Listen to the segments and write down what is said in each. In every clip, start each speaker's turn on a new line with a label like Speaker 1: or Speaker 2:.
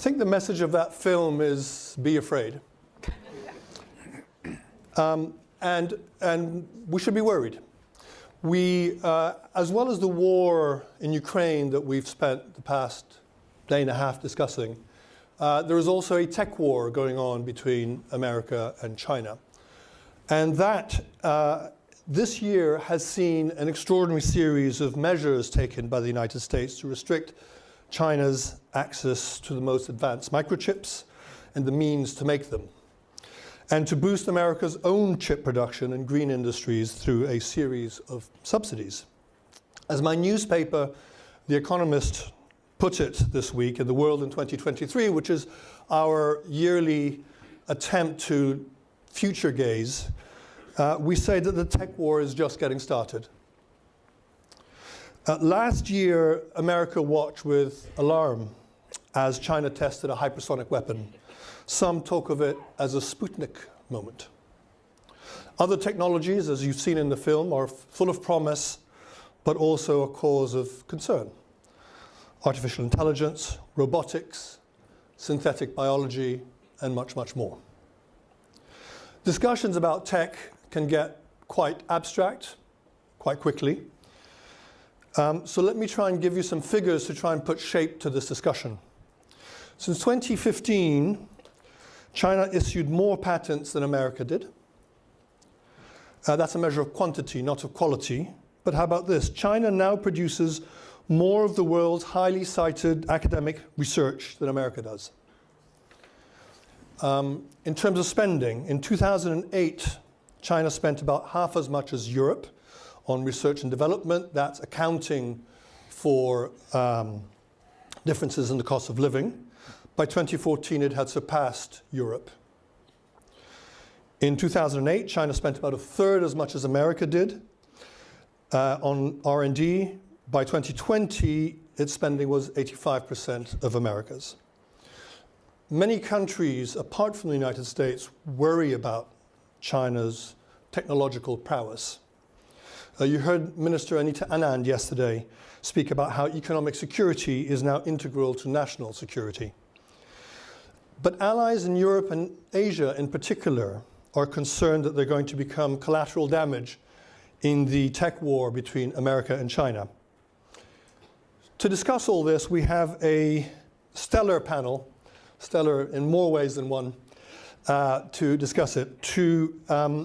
Speaker 1: think the message of that film is be afraid. And we should be worried. We, as well as the war in Ukraine that we've spent the past day and a half discussing, there is also a tech war going on between America and China. And that, this year, has seen an extraordinary series of measures taken by the United States to restrict China's access to the most advanced microchips and the means to make them, and to boost America's own chip production and green industries through a series of subsidies. As my newspaper, The Economist, put it this week in The World in 2023, which is our yearly attempt to future gaze, we say that the tech war is just getting started. Last year, America watched with alarm as China tested a hypersonic weapon. Some talk of it as a Sputnik moment. Other technologies, as you've seen in the film, are full of promise, but also a cause of concern. Artificial intelligence, robotics, synthetic biology, and much, much more. Discussions about tech can get quite abstract quite quickly. So let me try and give you some figures to try and put shape to this discussion. Since 2015, China issued more patents than America did. That's a measure of quantity, not of quality. But how about this? China now produces more of the world's highly cited academic research than America does. In terms of spending, in 2008, China spent about half as much as Europe on research and development. That's accounting for differences in the cost of living. By 2014, it had surpassed Europe. In 2008, China spent about a third as much as America did on R&D. By 2020, its spending was 85% of America's. Many countries, apart from the United States, worry about China's technological prowess. You heard Minister Anita Anand yesterday speak about how economic security is now integral to national security. But allies in Europe and Asia in particular are concerned that they're going to become collateral damage in the tech war between America and China. To discuss all this, we have a stellar panel, stellar in more ways than one, to discuss it. To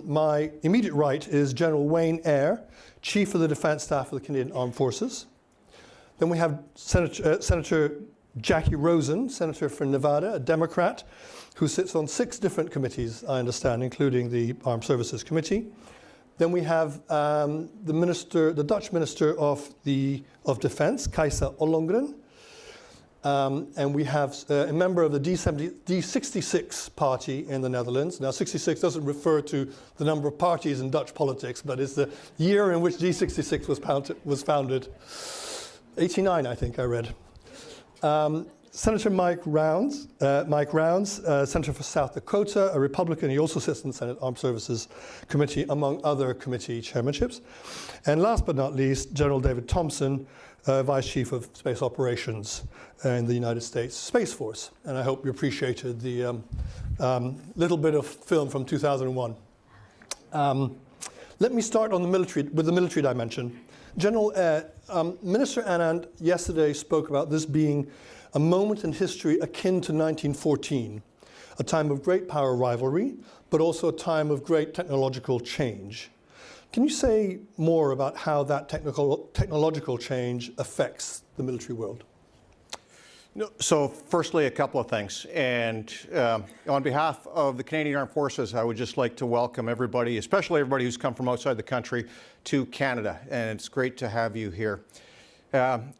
Speaker 1: my immediate right is General Wayne Eyre, Chief of the Defense Staff of the Canadian Armed Forces. Then we have Senator Jackie Rosen, Senator for Nevada, a Democrat, who sits on 6 different committees, I understand, including the Armed Services Committee. Then we have the Dutch Minister of Defense, Kajsa Ollongren. And we have a member of the D66 party in the Netherlands. Now, 66 doesn't refer to the number of parties in Dutch politics, but it's the year in which D66 was founded. 89, I think I read. Senator Mike Rounds, Senator for South Dakota, a Republican. He also sits in the Senate Armed Services Committee, among other committee chairmanships. And last but not least, General David Thompson, Vice Chief of Space Operations in the United States Space Force. And I hope you appreciated the little bit of film from 2001. Let me start on with the military dimension. Minister Anand yesterday spoke about this being a moment in history akin to 1914, a time of great power rivalry, but also a time of great technological change. Can you say more about how that technological change affects the military world?
Speaker 2: No, so firstly, a couple of things. And on behalf of the Canadian Armed Forces, I would just like to welcome everybody, especially everybody who's come from outside the country, to Canada. And it's great to have you here.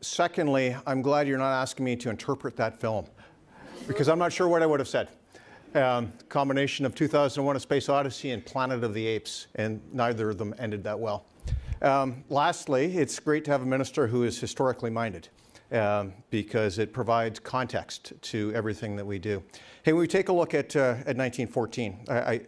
Speaker 2: Secondly, I'm glad you're not asking me to interpret that film, because I'm not sure what I would have said. Combination of 2001: A Space Odyssey and Planet of the Apes, and neither of them ended that well. Lastly, it's great to have a minister who is historically minded, because it provides context to everything that we do. Hey, when we take a look at 1914,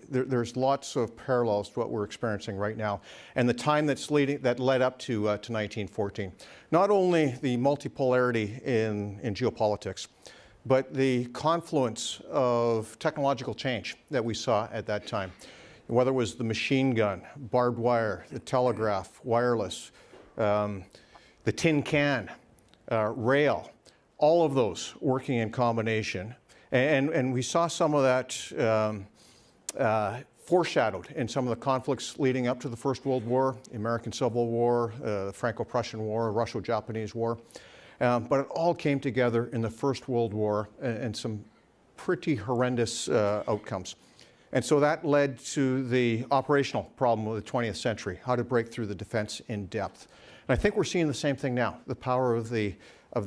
Speaker 2: there's lots of parallels to what we're experiencing right now, and the time that led up to 1914. Not only the multipolarity in geopolitics, but the confluence of technological change that we saw at that time, whether it was the machine gun, barbed wire, the telegraph, wireless, the tin can, rail, all of those working in combination. And we saw some of that foreshadowed in some of the conflicts leading up to the First World War, the American Civil War, the Franco-Prussian War, Russo-Japanese War. But it all came together in the First World War and some pretty horrendous outcomes. And so that led to the operational problem of the 20th century, how to break through the defense in depth. And I think we're seeing the same thing now, the power of the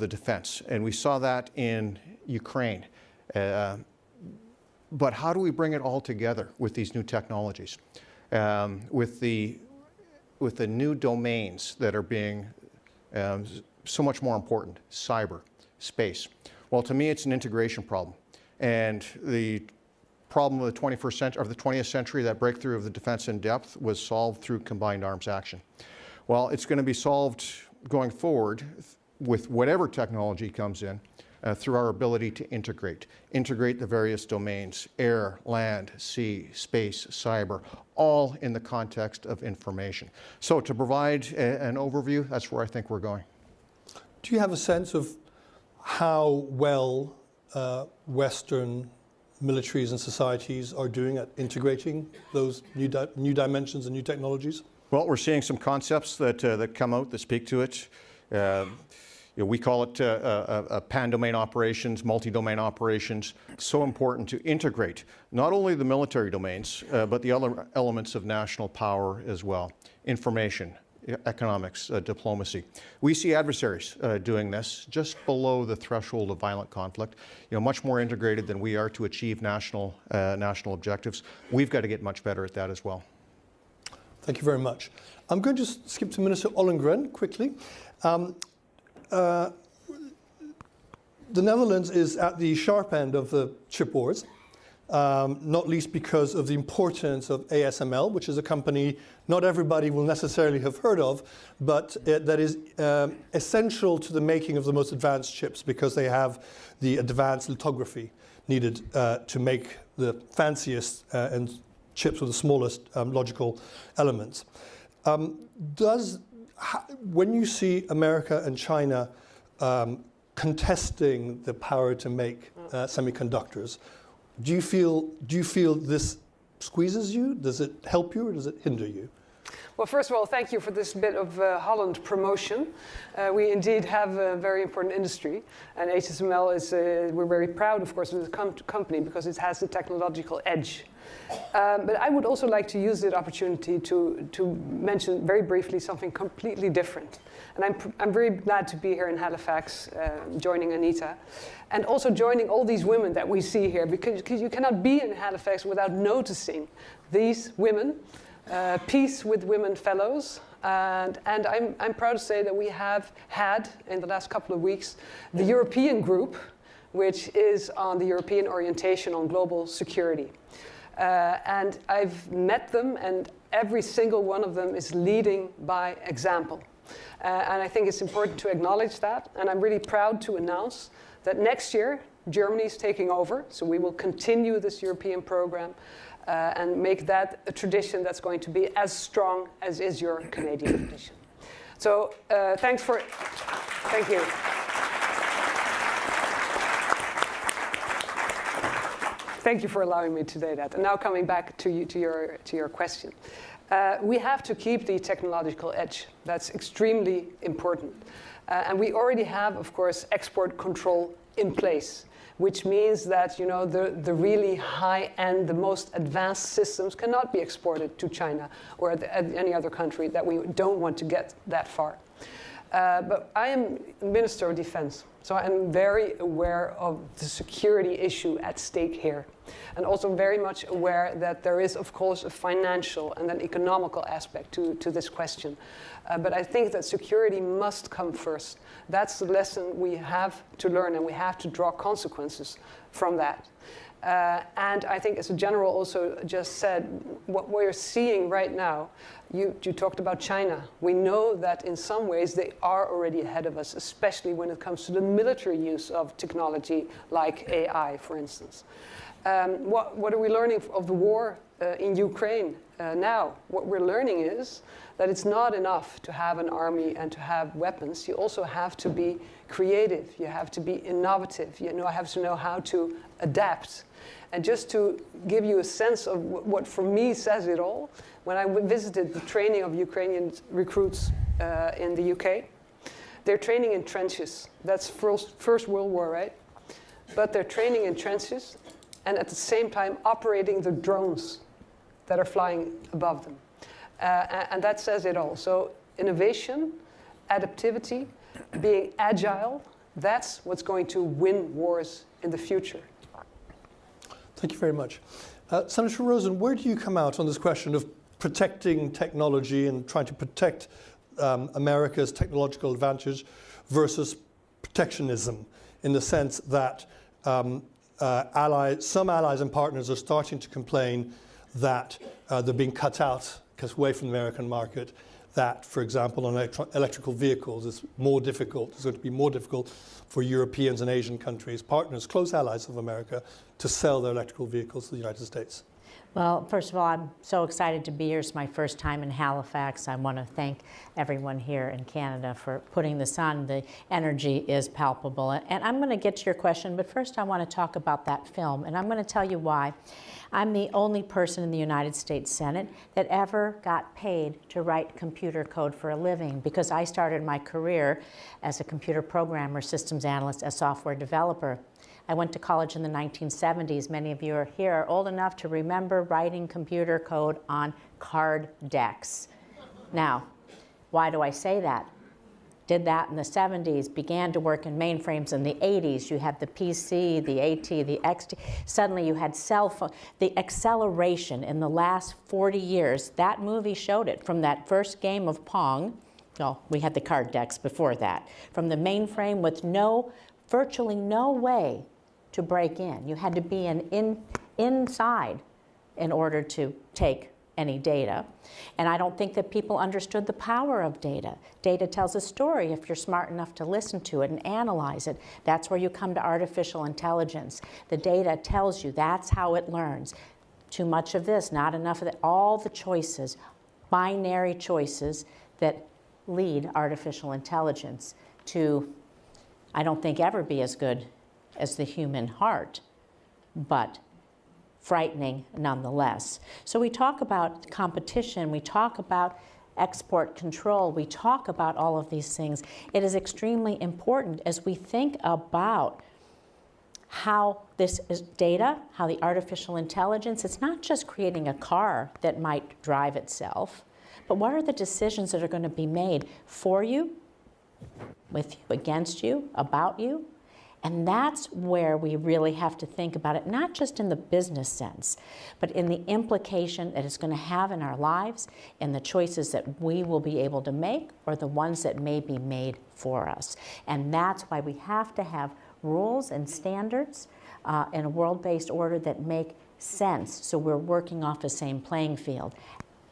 Speaker 2: defense. And we saw that in Ukraine. But how do we bring it all together with these new technologies, with the new domains that are being so much more important, cyber, space? Well, to me, it's an integration problem. And the problem of the 21st century, of the 20th century, that breakthrough of the defense in depth, was solved through combined arms action. Well, it's going to be solved going forward with whatever technology comes in, through our ability to integrate the various domains, air, land, sea, space, cyber, all in the context of information. So to provide an overview, that's where I think we're going.
Speaker 1: Do you have a sense of how well Western militaries and societies are doing at integrating those new dimensions and new technologies?
Speaker 2: Well, we're seeing some concepts that come out that speak to it. We call it pan-domain operations, multi-domain operations. So important to integrate not only the military domains, but the other elements of national power as well. Information, economics, diplomacy. We see adversaries doing this just below the threshold of violent conflict, much more integrated than we are to achieve national objectives. We've got to get much better at that as well.
Speaker 1: Thank you very much. I'm going to skip to Minister Ollongren quickly. The Netherlands is at the sharp end of the chip wars, not least because of the importance of ASML, which is a company not everybody will necessarily have heard of, but that is essential to the making of the most advanced chips because they have the advanced lithography needed to make the fanciest and chips with the smallest logical elements. When you see America and China contesting the power to make semiconductors, do you feel this squeezes you? Does it help you or does it hinder you?
Speaker 3: Well, first of all, thank you for this bit of Holland promotion. We indeed have a very important industry, and HSML is, we're very proud, of course, of the company because it has the technological edge. But I would also like to use the opportunity to mention very briefly something completely different. And I'm very glad to be here in Halifax, joining Anita, and also joining all these women that we see here, because you cannot be in Halifax without noticing these women, Peace with Women Fellows. And I'm proud to say that we have had, in the last couple of weeks, the European group, which is on the European orientation on global security. And I've met them, and every single one of them is leading by example. And I think it's important to acknowledge that. And I'm really proud to announce that next year, Germany is taking over. So we will continue this European program and make that a tradition that's going to be as strong as is your Canadian tradition. So thank you. Thank you for allowing me to say that. And now coming back to your question. We have to keep the technological edge. That's extremely important. And we already have, of course, export control in place, which means that the really high-end, the most advanced systems cannot be exported to China or any other country that we don't want to get that far. But I am Minister of Defense, so I'm very aware of the security issue at stake here. And also very much aware that there is, of course, a financial and an economical aspect to this question. But I think that security must come first. That's the lesson we have to learn, and we have to draw consequences from that. And I think, as a general also just said, what we're seeing right now, You talked about China. We know that in some ways they are already ahead of us, especially when it comes to the military use of technology like AI, for instance. What are we learning of the war in Ukraine now? What we're learning is that it's not enough to have an army and to have weapons. You also have to be creative. You have to be innovative. You have to know how to adapt. And just to give you a sense of what for me says it all, when I visited the training of Ukrainian recruits in the UK, they're training in trenches. That's First World War, right? But they're training in trenches and at the same time operating the drones that are flying above them. And that says it all. So innovation, adaptivity, being agile, that's what's going to win wars in the future.
Speaker 1: Thank you very much. Senator Rosen, where do you come out on this question of protecting technology and trying to protect America's technological advantage versus protectionism, in the sense that some allies and partners are starting to complain that they're being cut out away from the American market, that, for example, on electrical vehicles, it's more difficult, it's going to be more difficult for Europeans and Asian countries, partners, close allies of America, to sell their electrical vehicles to the United States?
Speaker 4: Well, first of all, I'm so excited to be here. It's my first time in Halifax. I want to thank everyone here in Canada for putting this on. The energy is palpable. And I'm going to get to your question, but first I want to talk about that film, and I'm going to tell you why. I'm the only person in the United States Senate that ever got paid to write computer code for a living, because I started my career as a computer programmer, systems analyst, a software developer. I went to college in the 1970s. Many of you are here are old enough to remember writing computer code on card decks. Now, why do I say that? Did that in the 70s, began to work in mainframes in the 80s. You had the PC, the AT, the XT. Suddenly you had cell phone. The acceleration in the last 40 years, that movie showed it. From that first game of Pong, well, we had the card decks before that, from the mainframe with virtually no way to break in. You had to be inside in order to take any data. And I don't think that people understood the power of data. Data tells a story if you're smart enough to listen to it and analyze it. That's where you come to artificial intelligence. The data tells you that's how it learns. Too much of this, not enough of that. All the choices, binary choices that lead artificial intelligence to, I don't think, ever be as good as the human heart, but frightening nonetheless. So we talk about competition, we talk about export control, we talk about all of these things. It is extremely important as we think about how this is data, how the artificial intelligence, it's not just creating a car that might drive itself, but what are the decisions that are going to be made for you, with you, against you, about you? And that's where we really have to think about it, not just in the business sense, but in the implication that it's going to have in our lives and the choices that we will be able to make or the ones that may be made for us. And that's why we have to have rules and standards in a world-based order that make sense, so we're working off the same playing field.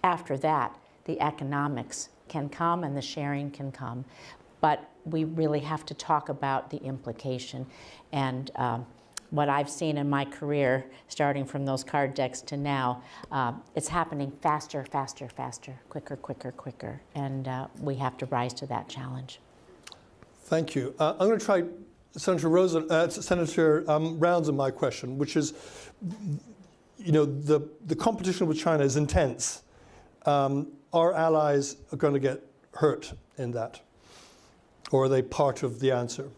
Speaker 4: After that, the economics can come and the sharing can come. But we really have to talk about the implication. And what I've seen in my career, starting from those card decks to now, it's happening faster, faster, faster, quicker, quicker, quicker. And we have to rise to that challenge.
Speaker 1: Thank you. I'm going to try Senator Rounds on my question, which is, you know, the competition with China is intense. Our allies are going to get hurt in that. Or are they part of the answer?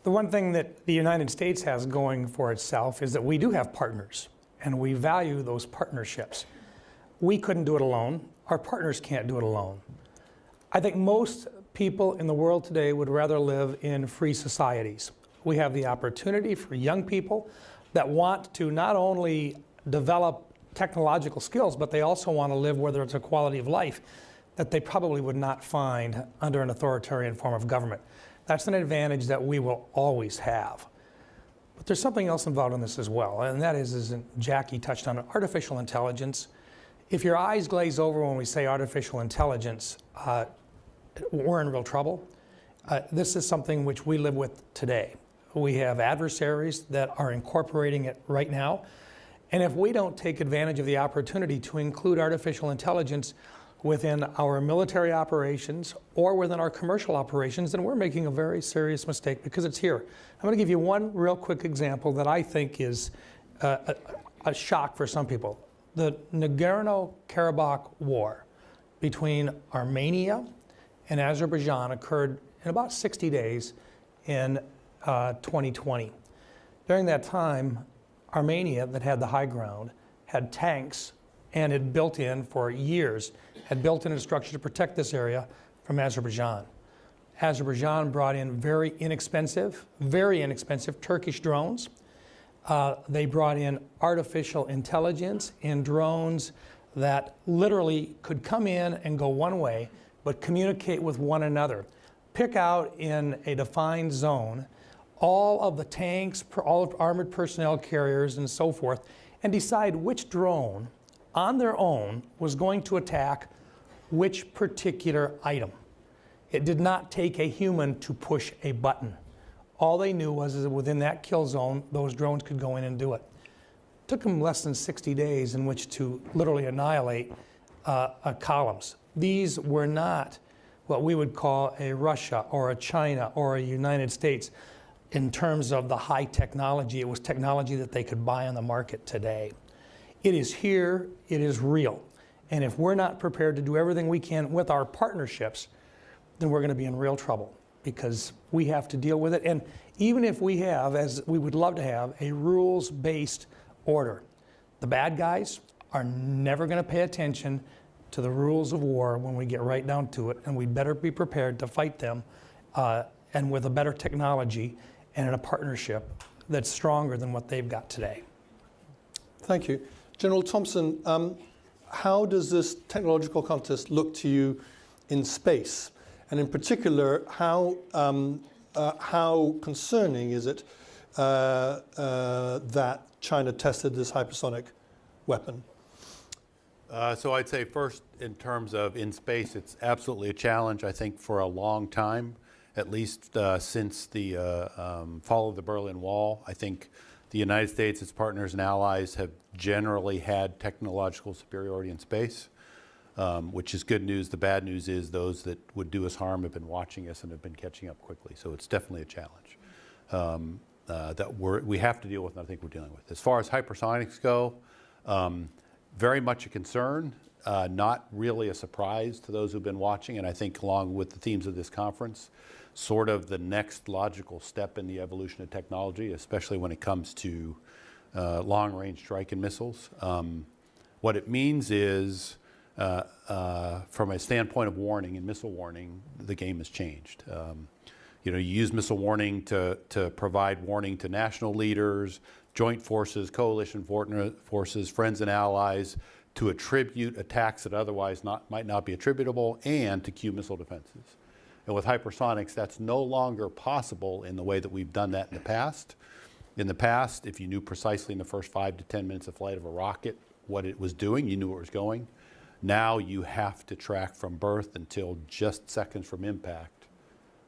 Speaker 5: The one thing that the United States has going for itself is that we do have partners, and we value those partnerships. We couldn't do it alone. Our partners can't do it alone. I think most people in the world today would rather live in free societies. We have the opportunity for young people that want to not only develop technological skills, but they also want to live where there's a quality of life that they probably would not find under an authoritarian form of government. That's an advantage that we will always have. But there's something else involved in this as well, and that is, as Jackie touched on, artificial intelligence If your eyes glaze over when we say artificial intelligence, we're in real trouble. This is something which we live with today. We have adversaries that are incorporating it right now. And if we don't take advantage of the opportunity to include artificial intelligence within our military operations or within our commercial operations, then we're making a very serious mistake because it's here. I'm going to give you one real quick example that I think is a shock for some people. The Nagorno-Karabakh War between Armenia and Azerbaijan occurred in about 60 days in 2020. During that time, Armenia, that had the high ground, had tanks and had built in for years, had built in a structure to protect this area from Azerbaijan. Azerbaijan brought in very inexpensive Turkish drones. They brought in artificial intelligence in drones that literally could come in and go one way, but communicate with one another. Pick out in a defined zone all of the tanks, all of armored personnel carriers and so forth, and decide which drone on their own was going to attack which particular item. It did not take a human to push a button. All they knew was that within that kill zone, those drones could go in and do it. It took them less than 60 days in which to literally annihilate columns. These were not what we would call a Russia or a China or a United States in terms of the high technology. It was technology that they could buy on the market today. It is here, it is real. And if we're not prepared to do everything we can with our partnerships, then we're going to be in real trouble because we have to deal with it. And even if we have, as we would love to have, a rules-based order, the bad guys are never going to pay attention to the rules of war when we get right down to it, and we better be prepared to fight them and with a better technology and in a partnership that's stronger than what they've got today.
Speaker 1: Thank you. General Thompson, how does this technological contest look to you in space? And in particular, how concerning is it that China tested this hypersonic weapon?
Speaker 6: So I'd say first, in terms of in space, it's absolutely a challenge, I think, for a long time, at least since the fall of the Berlin Wall. I think the United States, its partners and allies, have generally had technological superiority in space, which is good news. The bad news is those that would do us harm have been watching us and have been catching up quickly. So it's definitely a challenge that we have to deal with, and I think we're dealing with. As far as hypersonics go, very much a concern, not really a surprise to those who've been watching, and I think along with the themes of this conference, sort of the next logical step in the evolution of technology, especially when it comes to long-range strike and missiles. What it means is, from a standpoint of warning and missile warning, the game has changed. You use missile warning to provide warning to national leaders, joint forces, coalition forces, friends and allies, to attribute attacks that otherwise might not be attributable, and to cue missile defenses. And with hypersonics, that's no longer possible in the way that we've done that in the past. In the past, if you knew precisely in the first 5 to 10 minutes of flight of a rocket what it was doing, you knew where it was going. Now you have to track from birth until just seconds from impact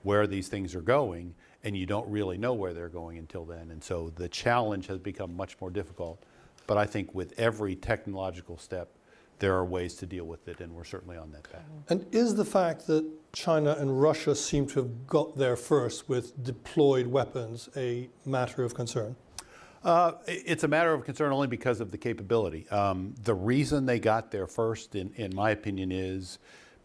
Speaker 6: where these things are going, and you don't really know where they're going until then. And so the challenge has become much more difficult. But I think with every technological step, there are ways to deal with it, and we're certainly on that path.
Speaker 1: And is the fact that China and Russia seem to have got there first with deployed weapons a matter of concern?
Speaker 6: It's a matter of concern only because of the capability. The reason they got there first, in my opinion, is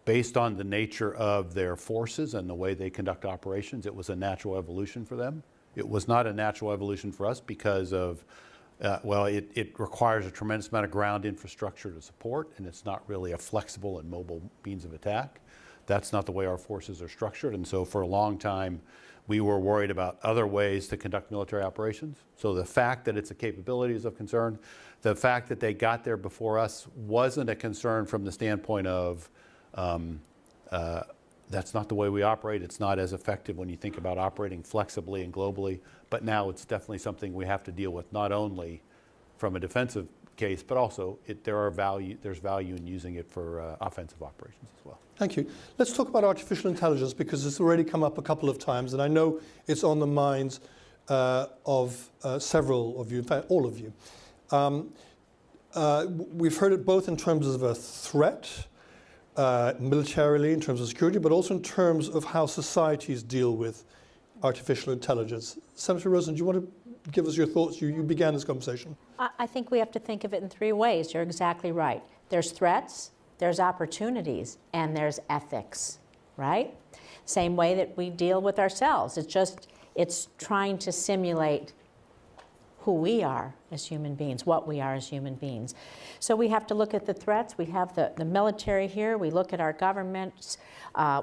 Speaker 6: based on the nature of their forces and the way they conduct operations. It was a natural evolution for them. It was not a natural evolution for us because of, it requires a tremendous amount of ground infrastructure to support, and it's not really a flexible and mobile means of attack. That's not the way our forces are structured, and so for a long time, we were worried about other ways to conduct military operations. So the fact that it's a capability is of concern. The fact that they got there before us wasn't a concern from the standpoint of that's not the way we operate. It's not as effective when you think about operating flexibly and globally. But now it's definitely something we have to deal with, not only from a defensive case, but also there's value in using it for offensive operations as well.
Speaker 1: Thank you. Let's talk about artificial intelligence, because it's already come up a couple of times, and I know it's on the minds of several of you, in fact, all of you. We've heard it both in terms of a threat, militarily, in terms of security, but also in terms of how societies deal with artificial intelligence. Senator Rosen, do you want to give us your thoughts? You began this conversation.
Speaker 4: I think we have to think of it in three ways. You're exactly right. There's threats, there's opportunities, and there's ethics, right? Same way that we deal with ourselves. It's trying to simulate who we are as human beings, what we are as human beings. So we have to look at the threats. We have the military here. We look at our governments.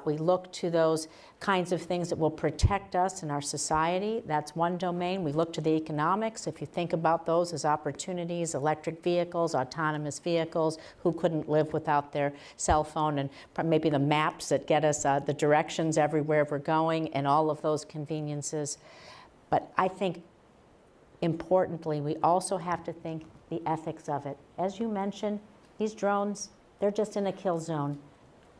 Speaker 4: We look to those kinds of things that will protect us in our society. That's one domain. We look to the economics. If you think about those as opportunities, electric vehicles, autonomous vehicles, who couldn't live without their cell phone, and maybe the maps that get us the directions everywhere we're going, and all of those conveniences. But I think importantly, we also have to think the ethics of it. As you mentioned, these drones, they're just in a kill zone.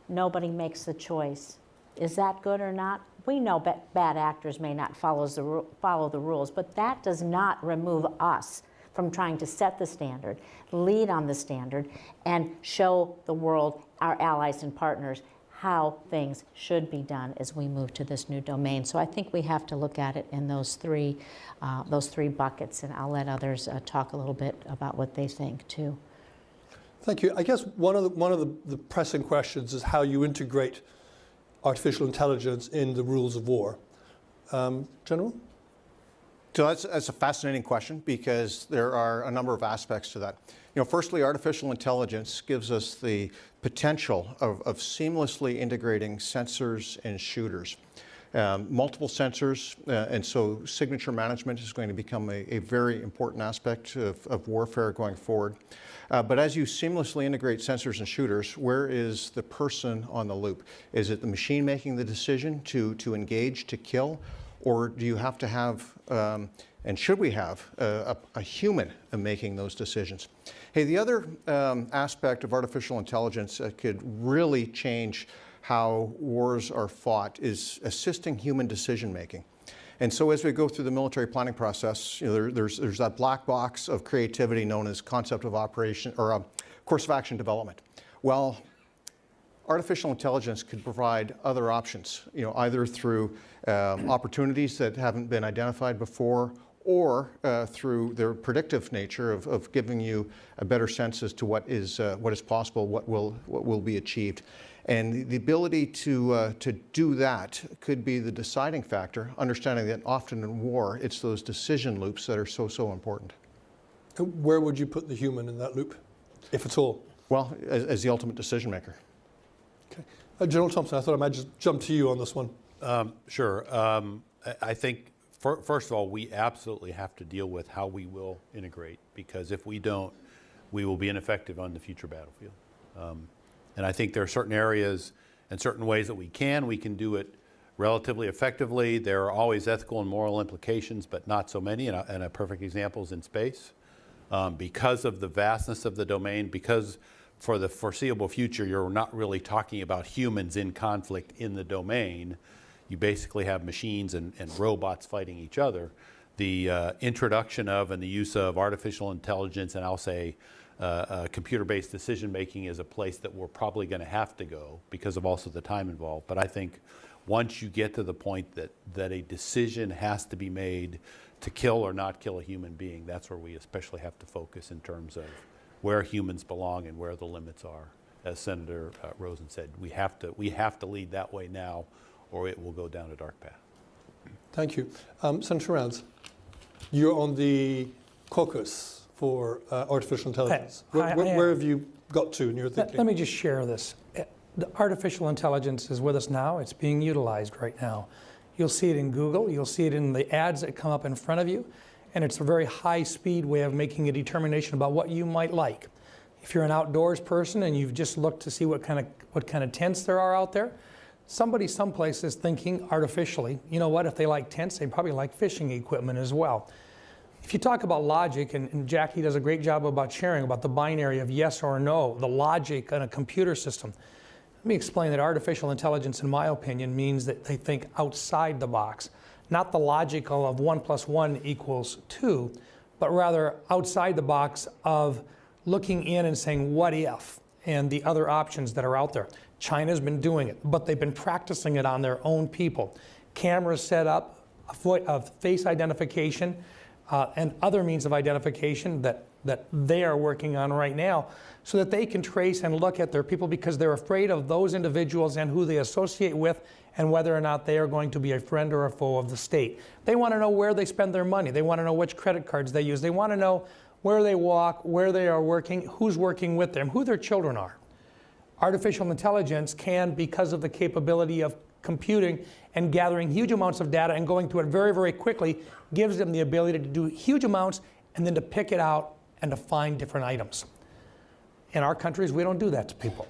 Speaker 4: Nobody makes the choice. Is that good or not? We know bad actors may not follow the rules, but that does not remove us from trying to set the standard, lead on the standard, and show the world, our allies and partners, how things should be done as we move to this new domain. So I think we have to look at it in those three buckets, and I'll let others talk a little bit about what they think too.
Speaker 1: Thank you. I guess one of the pressing questions is how you integrate artificial intelligence in the rules of war. General?
Speaker 2: So that's a fascinating question, because there are a number of aspects to that. Firstly, artificial intelligence gives us the potential of seamlessly integrating sensors and shooters. Multiple sensors, and so signature management is going to become a very important aspect of warfare going forward. But as you seamlessly integrate sensors and shooters, where is the person on the loop? Is it the machine making the decision to engage, to kill? Or do you have to have, and should we have, a human making those decisions? Hey, the other aspect of artificial intelligence that could really change how wars are fought is assisting human decision making. And so as we go through the military planning process, there's that black box of creativity known as concept of operation, or course of action development. Well, artificial intelligence could provide other options, either through opportunities that haven't been identified before, or through their predictive nature of giving you a better sense as to what is possible, what will be achieved. And the ability to do that could be the deciding factor, understanding that often in war, it's those decision loops that are so important.
Speaker 1: Where would you put the human in that loop, if at all?
Speaker 2: Well, as the ultimate decision maker.
Speaker 1: Okay. General Thompson, I thought I might just jump to you on this one.
Speaker 6: Sure. I think, first of all, we absolutely have to deal with how we will integrate, because if we don't, we will be ineffective on the future battlefield. And I think there are certain areas and certain ways that we can do it relatively effectively. There are always ethical and moral implications, but not so many, and a perfect example is in space. Because of the vastness of the domain, because for the foreseeable future, you're not really talking about humans in conflict in the domain. You basically have machines and robots fighting each other. The introduction of and the use of artificial intelligence, and I'll say computer-based decision-making, is a place that we're probably going to have to go because of also the time involved. But I think once you get to the point that a decision has to be made to kill or not kill a human being, that's where we especially have to focus in terms of where humans belong and where the limits are. As Senator Rosen said, we have to lead that way now, or it will go down a dark path.
Speaker 1: Thank you. Senator Rounds, you're on the caucus for artificial intelligence. Where have you got to in your thinking?
Speaker 5: Let me just share this. The artificial intelligence is with us now. It's being utilized right now. You'll see it in Google. You'll see it in the ads that come up in front of you. And it's a very high-speed way of making a determination about what you might like. If you're an outdoors person and you've just looked to see what kind of tents there are out there, somebody someplace is thinking artificially, you know what, if they like tents, they probably like fishing equipment as well. If you talk about logic, and Jackie does a great job about sharing about the binary of yes or no, the logic in a computer system, let me explain that artificial intelligence, in my opinion, means that they think outside the box. Not the logical of 1 + 1 = 2, but rather outside the box of looking in and saying, what if, and the other options that are out there. China's been doing it, but they've been practicing it on their own people. Cameras set up, of face identification, and other means of identification that they are working on right now, so that they can trace and look at their people, because they're afraid of those individuals and who they associate with, and whether or not they are going to be a friend or a foe of the state. They want to know where they spend their money. They want to know which credit cards they use. They want to know where they walk, where they are working, who's working with them, who their children are. Artificial intelligence can, because of the capability of computing and gathering huge amounts of data and going through it very, very quickly, gives them the ability to do huge amounts and then to pick it out and to find different items. In our countries, we don't do that to people.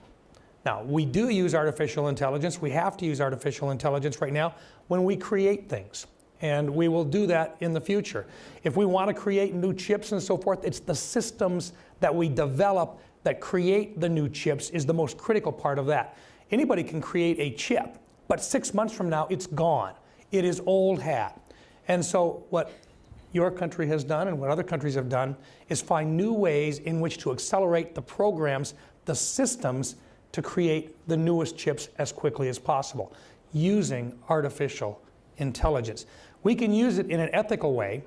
Speaker 5: Now, we do use artificial intelligence. We have to use artificial intelligence right now when we create things. And we will do that in the future. If we want to create new chips and so forth, it's the systems that we develop that create the new chips is the most critical part of that. Anybody can create a chip, but 6 months from now, it's gone. It is old hat. And so what your country has done and what other countries have done is find new ways in which to accelerate the programs, the systems, to create the newest chips as quickly as possible using artificial intelligence. We can use it in an ethical way,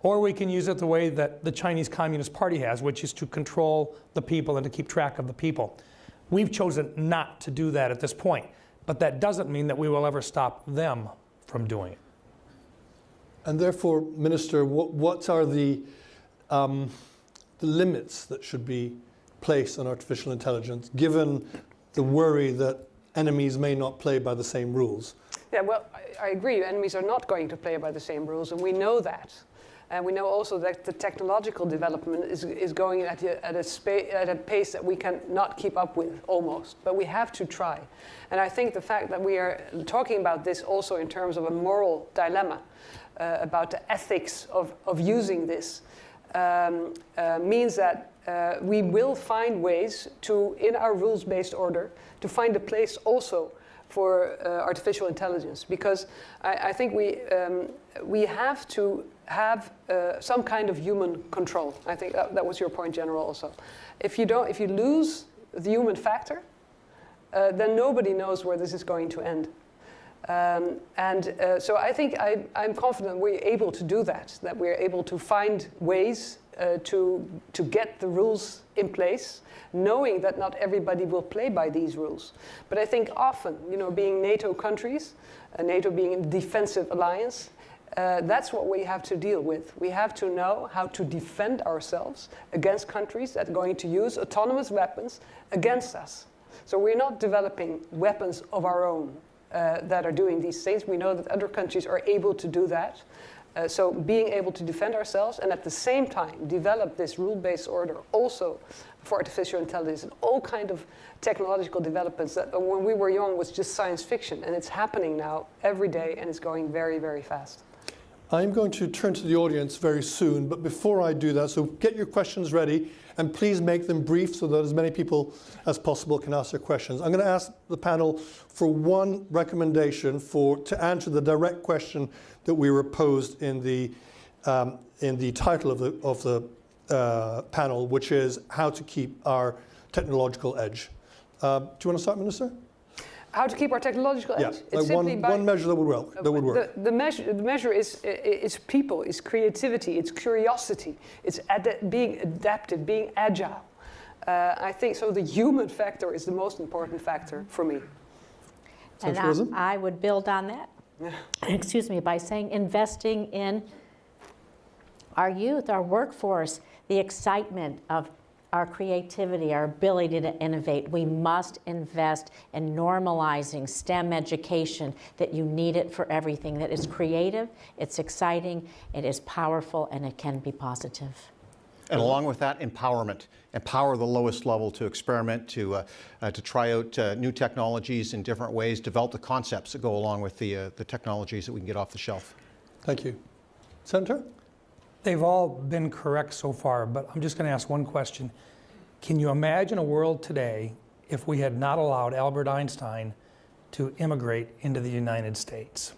Speaker 5: or we can use it the way that the Chinese Communist Party has, which is to control the people and to keep track of the people. We've chosen not to do that at this point, but that doesn't mean that we will ever stop them from doing it.
Speaker 1: And therefore, Minister, what are the limits that should be placed on artificial intelligence, given the worry that enemies may not play by the same rules?
Speaker 3: Yeah, well, I agree. Enemies are not going to play by the same rules, and we know that. And we know also that the technological development is going at a pace that we cannot keep up with, almost. But we have to try. And I think the fact that we are talking about this also in terms of a moral dilemma, about the ethics of using this, means that we will find ways to, in our rules-based order, to find a place also for artificial intelligence, because I think we have to have some kind of human control. I think that was your point, General, also. If you lose the human factor, then nobody knows where this is going to end. So I think I'm confident we're able to do that we're able to find ways to get the rules in place, knowing that not everybody will play by these rules. But I think often, being NATO countries, NATO being a defensive alliance, that's what we have to deal with. We have to know how to defend ourselves against countries that are going to use autonomous weapons against us. So we're not developing weapons of our own that are doing these things. We know that other countries are able to do that. So being able to defend ourselves and at the same time develop this rule-based order also for artificial intelligence and all kind of technological developments that when we were young was just science fiction, and it's happening now every day and it's going very, very fast.
Speaker 1: I'm going to turn to the audience very soon, but before I do that, so get your questions ready and please make them brief so that as many people as possible can ask their questions. I'm going to ask the panel for one recommendation to answer the direct question that we were posed in the title of the panel, which is how to keep our technological edge. Do you want to start, Minister?
Speaker 3: How to keep our technological edge?
Speaker 1: Yeah,
Speaker 3: It's
Speaker 1: like one measure that would work.
Speaker 3: The measure is people, it's creativity, it's curiosity, it's being adaptive, being agile. I think so. The human factor is the most important factor for me.
Speaker 4: And I would build on that. Excuse me, by saying investing in our youth, our workforce, the excitement of our creativity, our ability to innovate. We must invest in normalizing STEM education, that you need it for everything, that is creative, it's exciting, it is powerful, and it can be positive.
Speaker 2: And along with that, empowerment. Empower the lowest level to experiment, to try out new technologies in different ways, develop the concepts that go along with the technologies that we can get off the shelf.
Speaker 1: Thank you. Senator?
Speaker 5: They've all been correct so far, but I'm just going to ask one question. Can you imagine a world today if we had not allowed Albert Einstein to immigrate into the United States?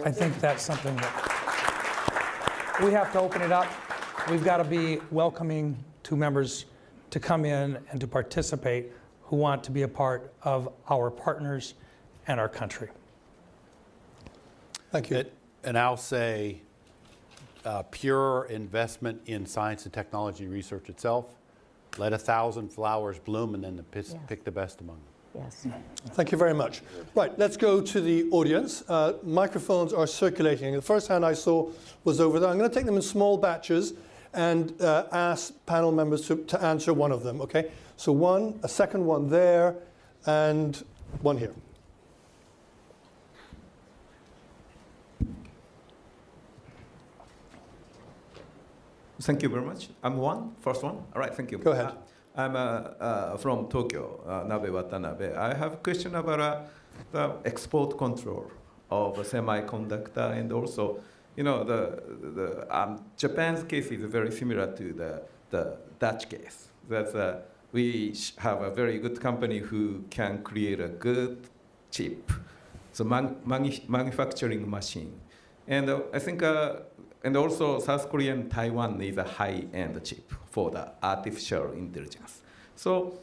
Speaker 5: I think that's something that we have to open it up. We've got to be welcoming to members to come in and to participate who want to be a part of our partners and our country.
Speaker 1: Thank you.
Speaker 6: And I'll say pure investment in science and technology research itself. Let 1,000 flowers bloom and then pick the best among them.
Speaker 4: Yes.
Speaker 1: Thank you very much. Right, let's go to the audience. Microphones are circulating. The first hand I saw was over there. I'm going to take them in small batches and ask panel members to answer one of them, okay? So one, a second one there, and one here.
Speaker 7: Thank you very much. I'm first one. All right, thank you.
Speaker 1: Go ahead.
Speaker 7: I'm from Tokyo, Nabe Watanabe. I have a question about the export control of a semiconductor, and also, you know, Japan's case is very similar to the Dutch case. That we have a very good company who can create a good chip, so manufacturing machine, and I think. And also, South Korea and Taiwan is a high-end chip for the artificial intelligence. So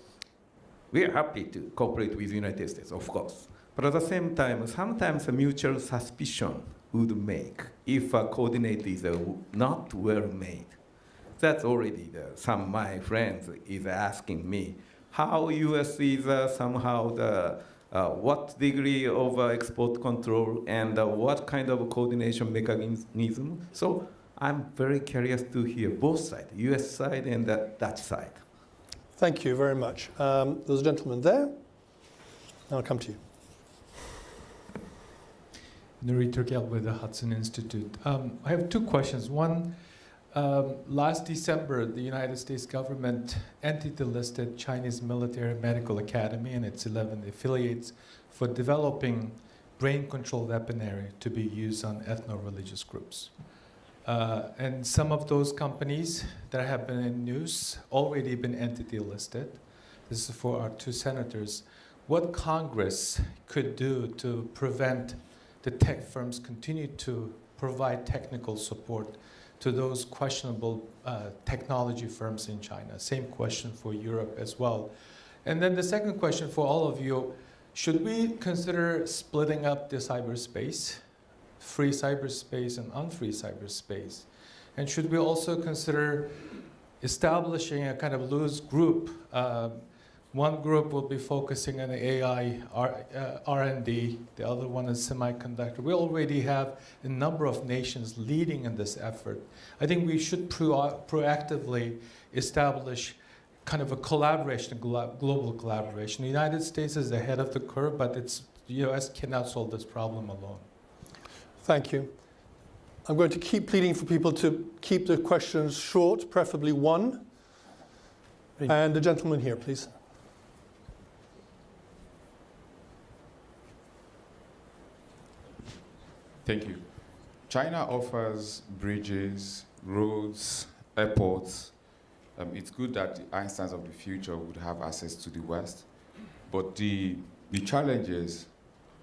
Speaker 7: we are happy to cooperate with the United States, of course. But at the same time, sometimes a mutual suspicion would make if a coordinate is not well made. That's already some of my friends is asking me how U.S. is somehow what degree of export control and what kind of coordination mechanism. So I'm very curious to hear both sides, US side and the Dutch side.
Speaker 1: Thank you very much. There's a gentleman there. I'll come to you.
Speaker 8: Nuri Turkel with the Hudson Institute. I have two questions. One, last December, the United States government entity-listed Chinese Military Medical Academy and its 11 affiliates for developing brain-control weaponry to be used on ethno-religious groups. And some of those companies that have been in news already been entity-listed. This is for our two senators. What Congress could do to prevent the tech firms continue to provide technical support to those questionable technology firms in China. Same question for Europe as well. And then the second question for all of you, should we consider splitting up the cyberspace, free cyberspace and unfree cyberspace? And should we also consider establishing a kind of loose group? One group will be focusing on the AI R&D, the other one is semiconductor. We already have a number of nations leading in this effort. I think we should proactively establish kind of a collaboration, global collaboration. The United States is ahead of the curve, but the US cannot solve this problem alone.
Speaker 1: Thank you. I'm going to keep pleading for people to keep the questions short, preferably one. And the gentleman here, please.
Speaker 9: Thank you. China offers bridges, roads, airports. It's good that the Einsteins of the future would have access to the West. But the challenge is,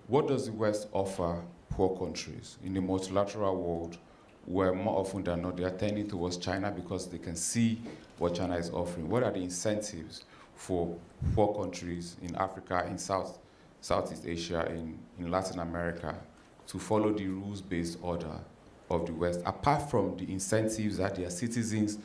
Speaker 9: what does the West offer poor countries in the multilateral world where more often than not they are tending towards China because they can see what China is offering? What are the incentives for poor countries in Africa, in Southeast Asia, in Latin America, to follow the rules-based order of the West, apart from the incentives that their citizens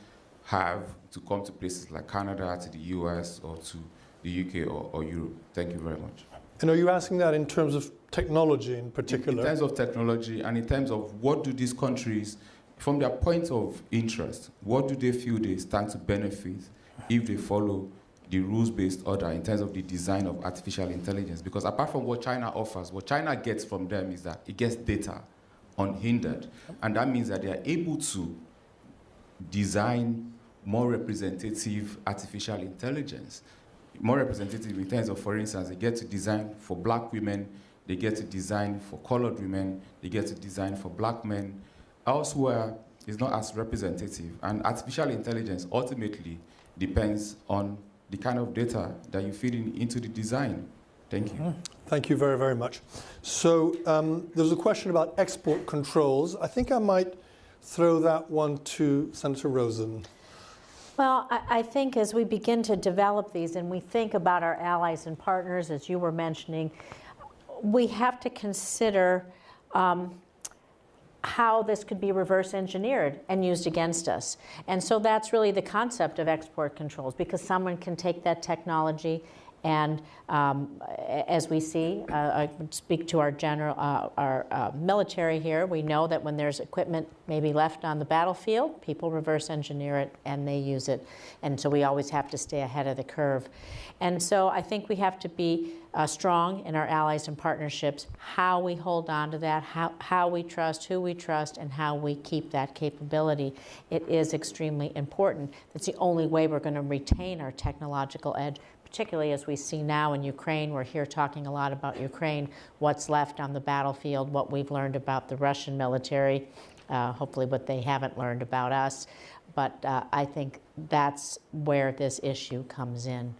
Speaker 9: have to come to places like Canada, to the US, or to the UK or Europe? Thank you very much.
Speaker 1: And are you asking that in terms of technology in particular?
Speaker 9: In terms of technology and in terms of what do these countries, from their point of interest, what do they feel they stand to benefit if they follow the rules-based order in terms of the design of artificial intelligence? Because apart from what China offers, what China gets from them is that it gets data unhindered. And that means that they are able to design more representative artificial intelligence. More representative in terms of, for instance, they get to design for black women, they get to design for colored women, they get to design for black men. Elsewhere, is not as representative. And artificial intelligence ultimately depends on the kind of data that you feed into the design. Thank you.
Speaker 1: Thank you very, very much. So there's a question about export controls. I think I might throw that one to Senator Rosen.
Speaker 4: Well, I think as we begin to develop these and we think about our allies and partners, as you were mentioning, we have to consider how this could be reverse engineered and used against us. And so that's really the concept of export controls, because someone can take that technology and as we see, I would speak to our military here, we know that when there's equipment maybe left on the battlefield, people reverse engineer it and they use it. And so we always have to stay ahead of the curve. And so I think we have to be strong in our allies and partnerships, how we hold on to that, how we trust, who we trust, and how we keep that capability. It is extremely important. It's the only way we're going to retain our technological edge, particularly as we see now in Ukraine. We're here talking a lot about Ukraine, what's left on the battlefield, what we've learned about the Russian military, hopefully what they haven't learned about us. But I think that's where this issue comes in.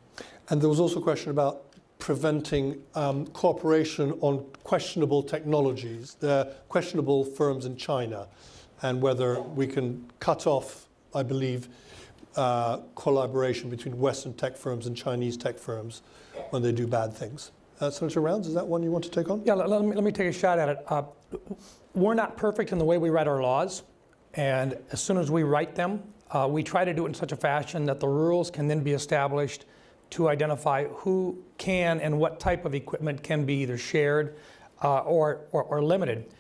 Speaker 1: And there was also a question about preventing cooperation on questionable technologies. There are questionable firms in China, and whether we can cut off, I believe, collaboration between Western tech firms and Chinese tech firms when they do bad things. Senator Rounds, is that one you want to take on?
Speaker 5: Yeah, let me take a shot at it. We're not perfect in the way we write our laws, and as soon as we write them, we try to do it in such a fashion that the rules can then be established to identify who can and what type of equipment can be either shared or limited.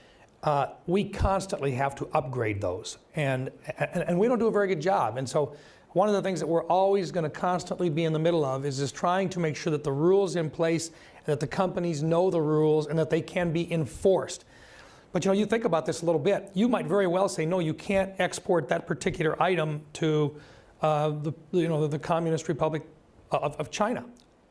Speaker 5: We constantly have to upgrade those, and we don't do a very good job. And so one of the things that we're always going to constantly be in the middle of is trying to make sure that the rules in place, and that the companies know the rules, and that they can be enforced. But you think about this a little bit. You might very well say, no, you can't export that particular item to the Communist Republic of China.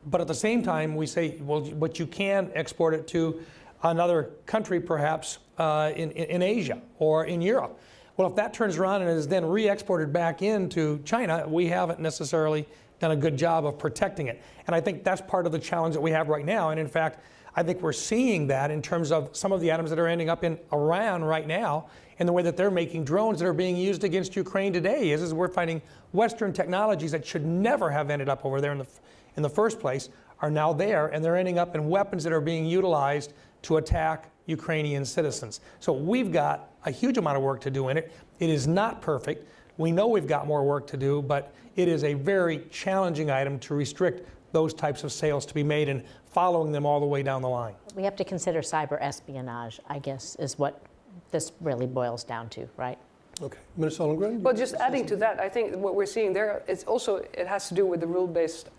Speaker 5: But at the same time, we say, well, but you can export it to another country, perhaps in Asia or in Europe. Well, if that turns around and is then re-exported back into China, we haven't necessarily done a good job of protecting it. And I think that's part of the challenge that we have right now. And in fact, I think we're seeing that in terms of some of the items that are ending up in Iran right now, in the way that they're making drones that are being used against Ukraine today. Is we're finding Western technologies that should never have ended up over there in the first place are now there, and they're ending up in weapons that are being utilized to attack Ukrainian citizens. So we've got a huge amount of work to do in it. It is not perfect. We know we've got more work to do, but it is a very challenging item to restrict those types of sales to be made and following them all the way down the line.
Speaker 4: We have to consider cyber espionage, I guess, is what this really boils down to, right?
Speaker 1: Okay. Minister Ollongren?
Speaker 3: Well, just adding to that, I think what we're seeing there, it has to do with the rule-based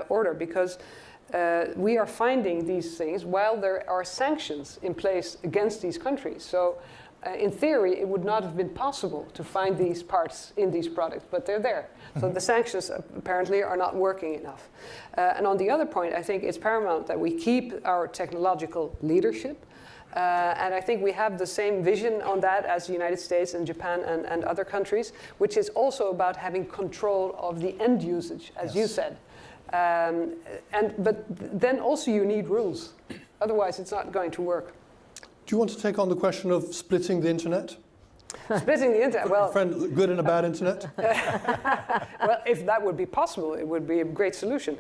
Speaker 3: order, because we are finding these things while there are sanctions in place against these countries. So in theory, it would not have been possible to find these parts in these products, but they're there. So the sanctions apparently are not working enough. And on the other point, I think it's paramount that we keep our technological leadership. And I think we have the same vision on that as the United States and Japan and other countries, which is also about having control of the end usage, as you said. But then also you need rules. Otherwise, it's not going to work.
Speaker 1: Do you want to take on the question of splitting the internet?
Speaker 3: Splitting the internet, well...
Speaker 1: Good and a bad internet?
Speaker 3: Well, if that would be possible, it would be a great solution.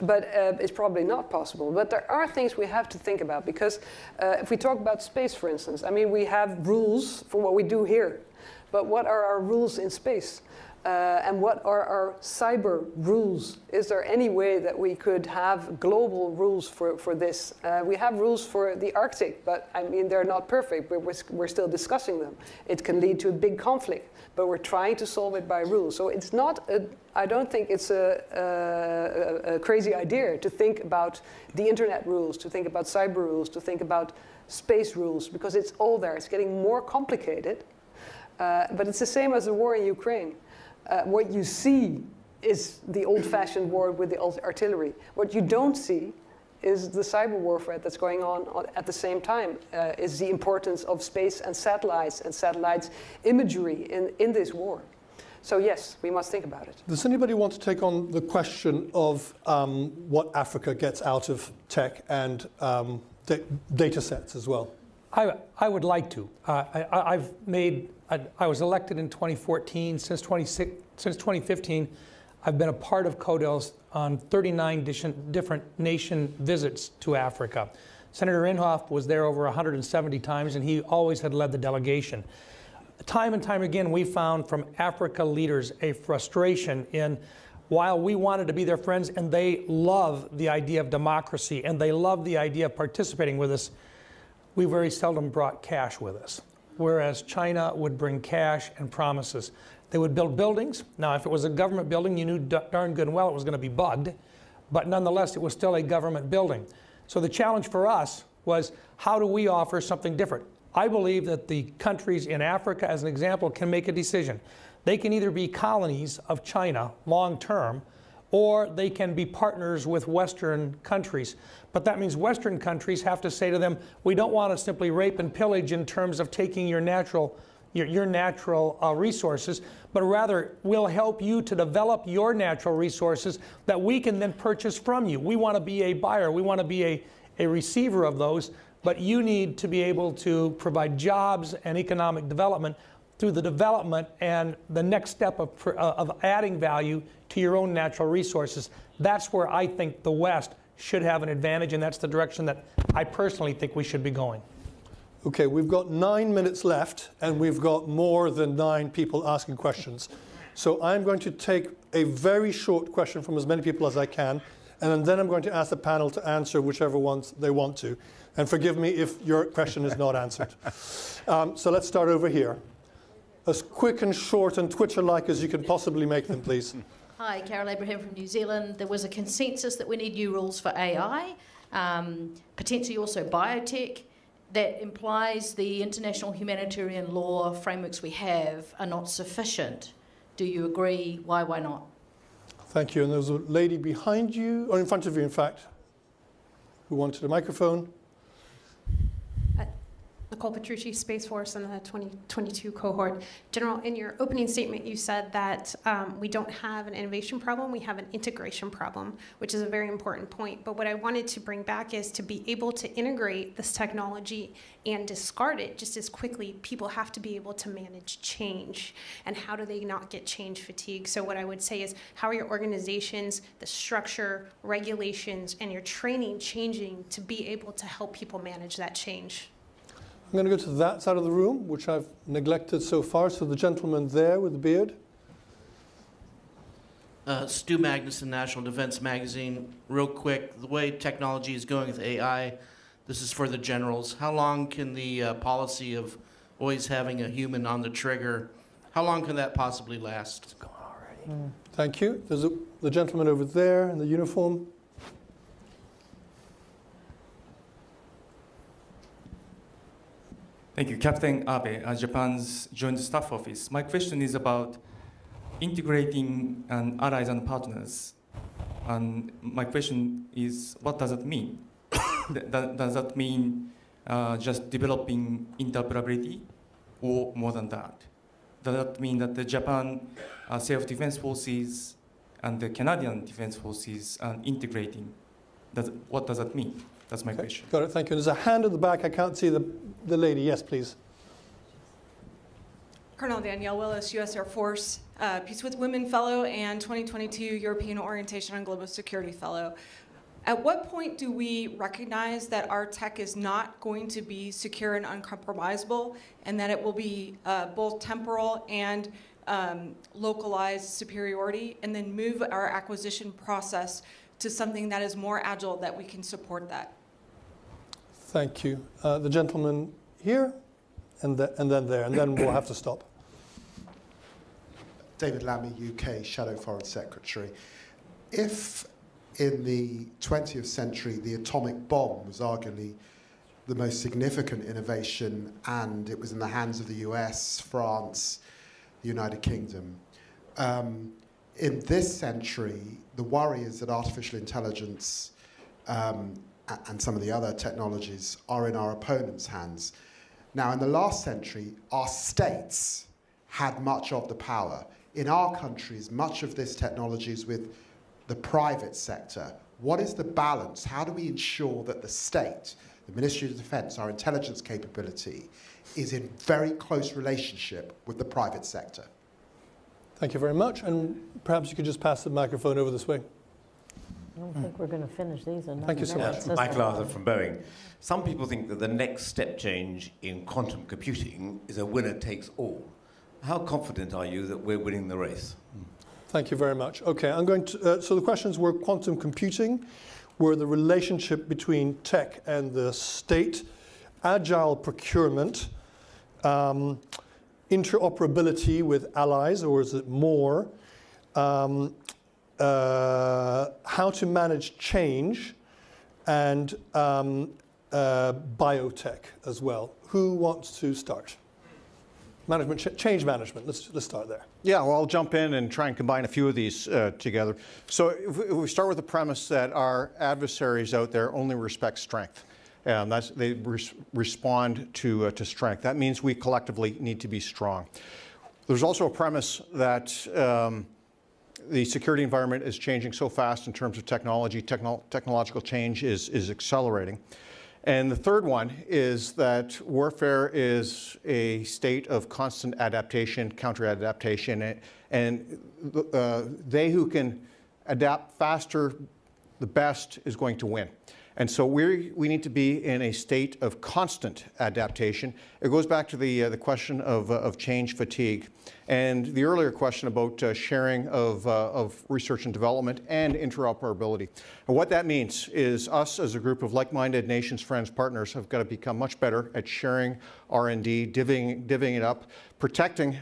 Speaker 3: But it's probably not possible. But there are things we have to think about, because if we talk about space, for instance, I mean, we have rules for what we do here. But what are our rules in space? And what are our cyber rules? Is there any way that we could have global rules for this? We have rules for the Arctic, but I mean, they're not perfect. We're still discussing them. It can lead to a big conflict, but we're trying to solve it by rules. So it's not, I don't think it's a crazy idea to think about the internet rules, to think about cyber rules, to think about space rules, because it's all there. It's getting more complicated, but it's the same as the war in Ukraine. What you see is the old-fashioned war with the artillery. What you don't see is the cyber warfare that's going on at the same time, is the importance of space and satellites imagery in this war. So yes, we must think about it.
Speaker 1: Does anybody want to take on the question of what Africa gets out of tech and data sets as well?
Speaker 5: I would like to. I was elected in 2014. Since 2015, I've been a part of CODELS on 39 different nation visits to Africa. Senator Inhofe was there over 170 times, and he always had led the delegation. Time and time again, we found from Africa leaders a frustration in, while we wanted to be their friends and they love the idea of democracy and they love the idea of participating with us, we very seldom brought cash with us. Whereas China would bring cash and promises. They would build buildings. Now, if it was a government building, you knew darn good and well it was going to be bugged, but nonetheless, it was still a government building. So the challenge for us was, how do we offer something different? I believe that the countries in Africa, as an example, can make a decision. They can either be colonies of China long term, or they can be partners with Western countries. But that means Western countries have to say to them, we don't want to simply rape and pillage in terms of taking your natural resources, but rather we'll help you to develop your natural resources that we can then purchase from you. We want to be a buyer. We want to be a receiver of those. But you need to be able to provide jobs and economic development through the development and the next step of adding value to your own natural resources. That's where I think the West should have an advantage, and that's the direction that I personally think we should be going.
Speaker 1: Okay, we've got 9 minutes left, and we've got more than 9 people asking questions. So I'm going to take a very short question from as many people as I can, and then I'm going to ask the panel to answer whichever ones they want to. And forgive me if your question is not answered. So let's start over here. As quick and short and Twitter-like as you can possibly make them, please.
Speaker 10: Hi, Carol Abraham from New Zealand. There was a consensus that we need new rules for AI, potentially also biotech. That implies the international humanitarian law frameworks we have are not sufficient. Do you agree? Why not?
Speaker 1: Thank you. And there was a lady behind you, or in front of you, in fact, who wanted a microphone.
Speaker 11: Nicole Petrucci, Space Force in the 2022 cohort. General, in your opening statement, you said that we don't have an innovation problem, we have an integration problem, which is a very important point. But what I wanted to bring back is to be able to integrate this technology and discard it just as quickly. People have to be able to manage change. And how do they not get change fatigue? So what I would say is, how are your organizations, the structure, regulations, and your training changing to be able to help people manage that change?
Speaker 1: I'm going to go to that side of the room, which I've neglected so far. So the gentleman there with the beard.
Speaker 12: Stu Magnuson, National Defense Magazine. Real quick, the way technology is going with AI, this is for the generals. How long can the policy of always having a human on the trigger, how long can that possibly last? It's going already.
Speaker 1: Thank you. There's the gentleman over there in the uniform.
Speaker 13: Thank you. Captain Abe, Japan's Joint Staff Office. My question is about integrating allies and partners. And my question is, what does that mean? Does that mean just developing interoperability or more than that? Does that mean that the Japan self-defense forces and the Canadian defense forces are integrating? What does that mean? That's my question.
Speaker 1: Got it, thank you. There's a hand at the back. I can't see the lady. Yes, please.
Speaker 14: Colonel Danielle Willis, U.S. Air Force, Peace with Women Fellow and 2022 European Orientation on Global Security Fellow. At what point do we recognize that our tech is not going to be secure and uncompromisable, and that it will be both temporal and localized superiority, and then move our acquisition process to something that is more agile, that we can support that?
Speaker 1: Thank you. The gentleman here, and then there, and then we'll have to stop.
Speaker 15: David Lammy, UK Shadow Foreign Secretary. If in the 20th century the atomic bomb was arguably the most significant innovation, and it was in the hands of the US, France, the United Kingdom, in this century, the worry is that artificial intelligence and some of the other technologies are in our opponents' hands. Now, in the last century, our states had much of the power. In our countries, much of this technology is with the private sector. What is the balance? How do we ensure that the state, the Ministry of Defence, our intelligence capability, is in very close relationship with the private sector?
Speaker 1: Thank you very much. And perhaps you could just pass the microphone over this way.
Speaker 4: I don't think we're going to finish these in
Speaker 1: Thank you so much.
Speaker 16: Michael Arthur from Boeing. Some people think that the next step change in quantum computing is a winner takes all. How confident are you that we're winning the race?
Speaker 1: Thank you very much. Okay, I'm going to, so the questions were quantum computing, were the relationship between tech and the state, agile procurement, interoperability with allies, or is it more, how to manage change, and biotech as well. Who wants to start? Management, change management, let's start there.
Speaker 2: Yeah, well, I'll jump in and try and combine a few of these together. So if we start with the premise that our adversaries out there only respect strength. They respond to strength. That means we collectively need to be strong. There's also a premise that the security environment is changing so fast in terms of technology. Technological change is accelerating. And the third one is that warfare is a state of constant adaptation, counter-adaptation, and they who can adapt faster, the best, is going to win. And so we need to be in a state of constant adaptation. It goes back to the question of change fatigue, and the earlier question about sharing of research and development and interoperability. And what that means is us as a group of like-minded nations, friends, partners have got to become much better at sharing R&D, divvying it up, protecting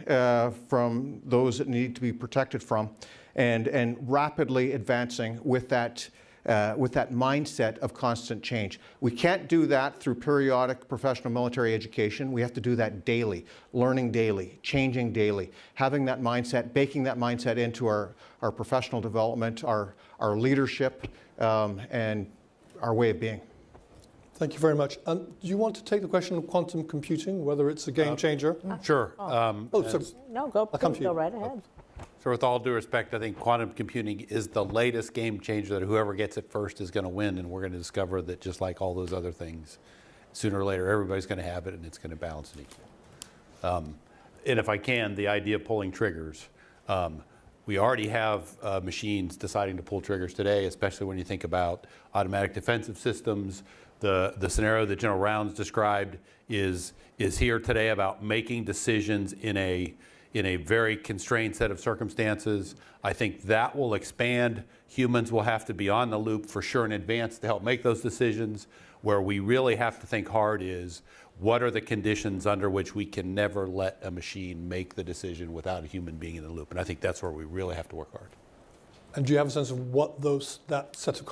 Speaker 2: from those that need to be protected from, and rapidly advancing with that mindset of constant change. We can't do that through periodic professional military education. We have to do that daily, learning daily, changing daily, having that mindset, baking that mindset into our professional development, our leadership, and our way of being.
Speaker 1: Thank you very much. Do you want to take the question of quantum computing, whether it's a game changer?
Speaker 6: Sure.
Speaker 4: No, go right ahead.
Speaker 6: So with all due respect, I think quantum computing is the latest game changer that whoever gets it first is going to win, and we're going to discover that just like all those other things, sooner or later everybody's going to have it and it's going to balance and equal. And if I can, the idea of pulling triggers. We already have machines deciding to pull triggers today, especially when you think about automatic defensive systems. The scenario that General Rounds described is here today about making decisions in a very constrained set of circumstances. I think that will expand. Humans will have to be on the loop for sure in advance to help make those decisions. Where we really have to think hard is, what are the conditions under which we can never let a machine make the decision without a human being in the loop? And I think that's where we really have to work hard.
Speaker 1: And do you have a sense of what that set of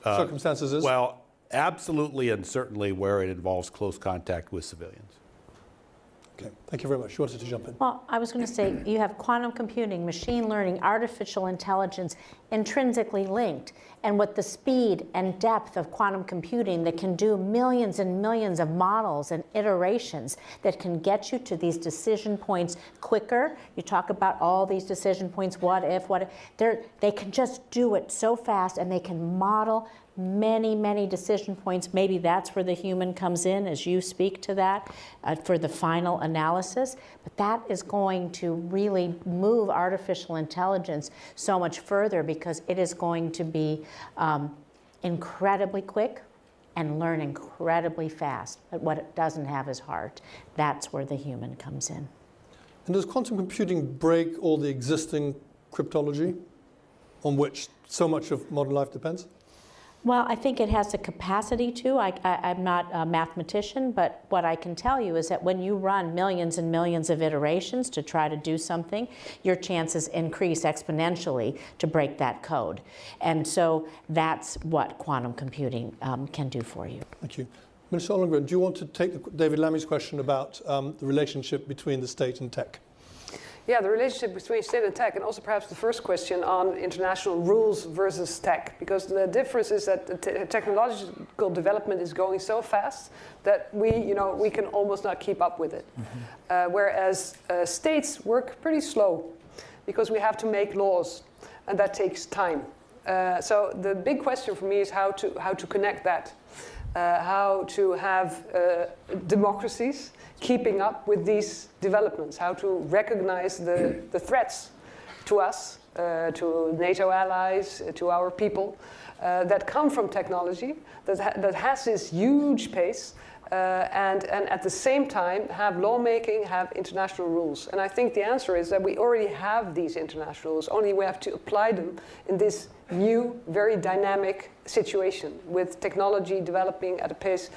Speaker 1: circumstances is?
Speaker 6: Well, absolutely and certainly where it involves close contact with civilians.
Speaker 1: Okay, thank you very much. You wanted to jump in?
Speaker 4: Well, I was going to say, you have quantum computing, machine learning, artificial intelligence intrinsically linked. And with the speed and depth of quantum computing that can do millions and millions of models and iterations that can get you to these decision points quicker. You talk about all these decision points, what if, they can just do it so fast, and they can model many, many decision points. Maybe that's where the human comes in, as you speak to that, for the final analysis. But that is going to really move artificial intelligence so much further, because it is going to be incredibly quick and learn incredibly fast. But what it doesn't have is heart. That's where the human comes in.
Speaker 1: And does quantum computing break all the existing cryptology on which so much of modern life depends?
Speaker 4: Well, I think it has the capacity to. I'm not a mathematician, but what I can tell you is that when you run millions and millions of iterations to try to do something, your chances increase exponentially to break that code. And so that's what quantum computing can do for you.
Speaker 1: Thank you. Minister Ollongren, do you want to take David Lammy's question about the relationship between the state and tech?
Speaker 3: Yeah, the relationship between state and tech, and also perhaps the first question on international rules versus tech, because the difference is that the technological development is going so fast that we can almost not keep up with it. Whereas states work pretty slow, because we have to make laws, and that takes time. So the big question for me is how to connect that, how to have democracies keeping up with these developments, how to recognize the threats to us, to NATO allies, to our people, that come from technology, that has this huge pace, and at the same time have lawmaking, have international rules. And I think the answer is that we already have these international rules, only we have to apply them in this new, very dynamic situation with technology developing at a pace,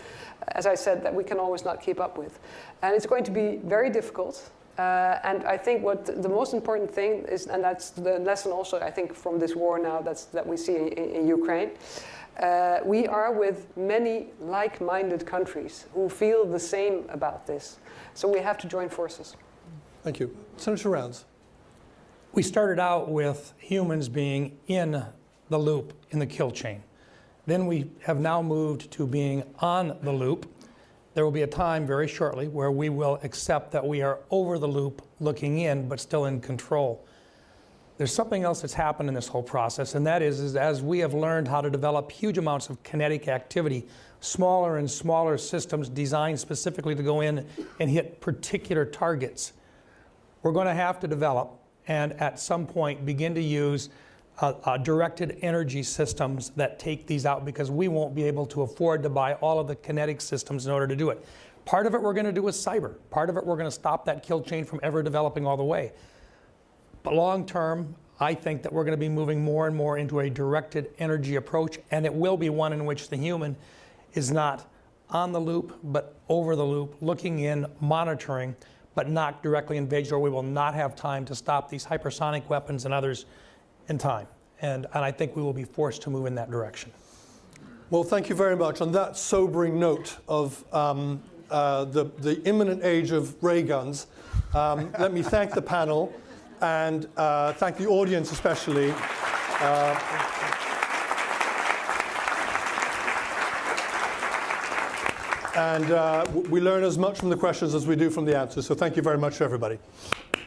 Speaker 3: as I said, that we can always not keep up with. And it's going to be very difficult. And I think what the most important thing is, and that's the lesson also, I think, from this war now that we see in Ukraine, we are with many like-minded countries who feel the same about this. So we have to join forces.
Speaker 1: Thank you. Senator Rounds.
Speaker 5: We started out with humans being in the loop, in the kill chain. Then we have now moved to being on the loop. There will be a time very shortly where we will accept that we are over the loop, looking in, but still in control. There's something else that's happened in this whole process, and that is as we have learned how to develop huge amounts of kinetic activity, smaller and smaller systems designed specifically to go in and hit particular targets, we're going to have to develop and at some point begin to use directed energy systems that take these out, because we won't be able to afford to buy all of the kinetic systems in order to do it. Part of it we're going to do with cyber. Part of it we're going to stop that kill chain from ever developing all the way. But long term, I think that we're going to be moving more and more into a directed energy approach, and it will be one in which the human is not on the loop, but over the loop, looking in, monitoring, but not directly engaged, or we will not have time to stop these hypersonic weapons and others in time. And I think we will be forced to move in that direction.
Speaker 1: Well, thank you very much. On that sobering note of the imminent age of ray guns, let me thank the panel and thank the audience especially. And we learn as much from the questions as we do from the answers. So thank you very much to everybody.